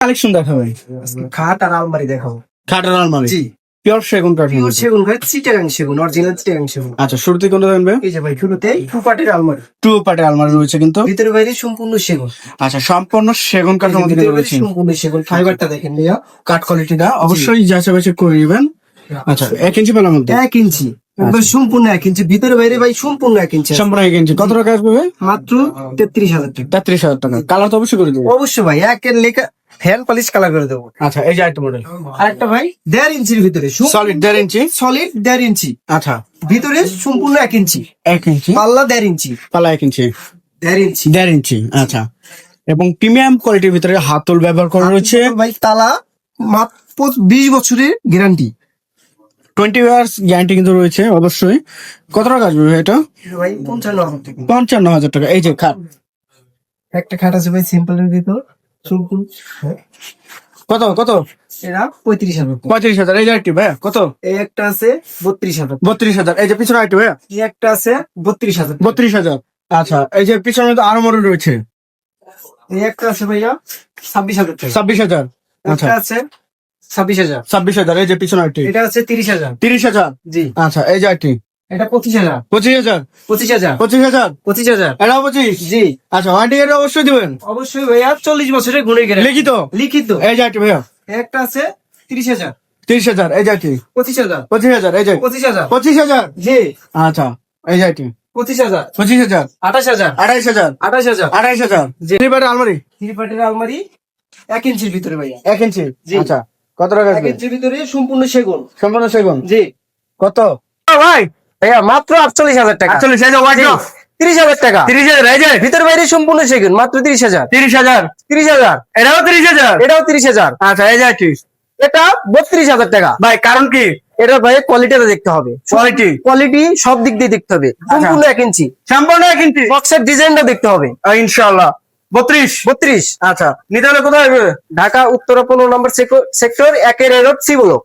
Collection দেখাবে? খাট আর আলমারি দেখাবো। খাট আর আলমারি জি, পিওর সেগুন কাঠ। পিওর সেগুন কাঠ, চিটাগাং সেগুন, অরিজিনাল চিটাগাং সেগুন। আচ্ছা, শুরুতে কোনটা জানবে? এই যে ভাই শুরুতেই টু পার্টের আলমারি, টু পার্টের আলমারি রয়েছে কিন্তু। ভিতরে বাইরে সম্পূর্ণ সেগুন। আচ্ছা, সম্পূর্ণ সেগুন কাঠের মধ্যে ভিতরে বাইরে রয়েছে। সম্পূর্ণ সেগুন। ফাইবারটা দেখেন ভাইয়া, কাঠ কোয়ালিটিটা অবশ্যই যাচাই বাছাই করে নেবেন। আচ্ছা, 1 ইঞ্চি পালার মধ্যে 1 ইঞ্চি, একবার সম্পূর্ণ 1 ইঞ্চি, ভিতরে বাইরে ভাই সম্পূর্ণ 1 ইঞ্চি। সম্পূর্ণ 1 ইঞ্চি। কত টাকা আসবে? মাত্র 33,000 টাকা। 33,000 টাকা। কালার তো অবশ্যই করে দেবো। অবশ্যই ভাই, একের লেখা ফ্যান পলিশ কালার করে দেবো। আচ্ছা, এই যে আরেকটা মডেল, আরেকটা ভাই 1.5 ইঞ্চির ভিতরে সলিড 1.5 ইঞ্চি। সলিড 1.5 ইঞ্চি, আচ্ছা, ভিতরে সম্পূর্ণ 1 ইঞ্চি, 1 ইঞ্চি পাল্লা 1.5 ইঞ্চি, পালা 1 ইঞ্চি, 1.5 ইঞ্চি। 1.5 ইঞ্চি। আচ্ছা, এবং প্রিমিয়াম কোয়ালিটির ভিতরে হাতল ব্যবহার করা রয়েছে। ভাই তালা মাত্র 20 বছরের গ্যারান্টি। 20 ইয়ার্স গ্যারান্টি কিন্তু রয়েছে অবশ্যই। কত টাকা আসবে ভাই এটা? ভাই 55,000 টাকা। 55,000 টাকা। এই যে খাট, একটা খাট আছে ভাই সিম্পলের ভিতর, সম্পূর্ণ কত কত? এটা 35,000 টাকা। 35,000। এই যে আরেকটি ভাইয়া, কত? এই একটা আছে 32,000 টাকা। 32,000। এই যে পিছনে আরেকটি ভাইয়া, এই একটা আছে 32,000 টাকা। 32,000। আচ্ছা, এই যে পিছনে তো আরো মডেল রয়েছে। এই একটা আছে ভাইয়া 26,000 টাকা। 26,000। আচ্ছা, একটা আছে 26,000। 26,000। এই যে পিছনে আরেকটি, এটা আছে 30,000। 30,000। জি, আচ্ছা, এই যে আরেকটি এটা 25,000। 25,000। 25,000। 25,000। 25,000। এটা 25। জি, আচ্ছা, ওয়ারেন্টি এটা অবশ্যই দিবেন অবশ্যই ভাইয়া 40 বছরের গুণে গ্যারান্টি। লিখিত। লিখিত। এই যে আরেকটি ভাইয়া, এই একটা আছে 30,000। 30,000। এই যে আরেকটি 25,000। 25,000। এই যে 25,000। 25,000। জি, আচ্ছা, এই যে আরেকটি 25,000। 25,000। 28,000। 28,000। 28,000। 28,000। জি। থ্রি আলমারি থ্রি পার্টের আলমারি 1 ইঞ্চির ভিতরে ভাইয়া। 1 ইঞ্চি। জি। আচ্ছা, কত টাকা 1 আসবে? ইঞ্চির ভিতরে সম্পূর্ণ সেগুন। সম্পূর্ণ সেগুন। জি, কত ভাই? ভাইয়া মাত্র 48,000 টাকা। 48। এই যে হোয়াইট জি, রক 30,000 টাকা। 30,000। এই যে ভিতরে বাইরে সম্পূর্ণ সেগুন, মাত্র 30,000। 30,000। 30,000। এটাও 30,000। এটাও 30,000। আচ্ছা, এই যে আরেকটি এটা 32,000 টাকা। ভাই, কারণ কি? এটা ভাই কোয়ালিটিটা দেখতে হবে, কোয়ালিটি কোয়ালিটি সব দিক দিয়ে দেখতে হবে। সম্পূর্ণ 1 ইঞ্চি, সম্পূর্ণ 1 ইঞ্চি। বক্সের ডিজাইনটা দেখতে হবে। ইনশাআল্লাহ 32। 32। আচ্ছা, নিতে হলে কোথায় আসবে? ঢাকা উত্তরা 15 নম্বর সেক্টর 1 এর সি ব্লক।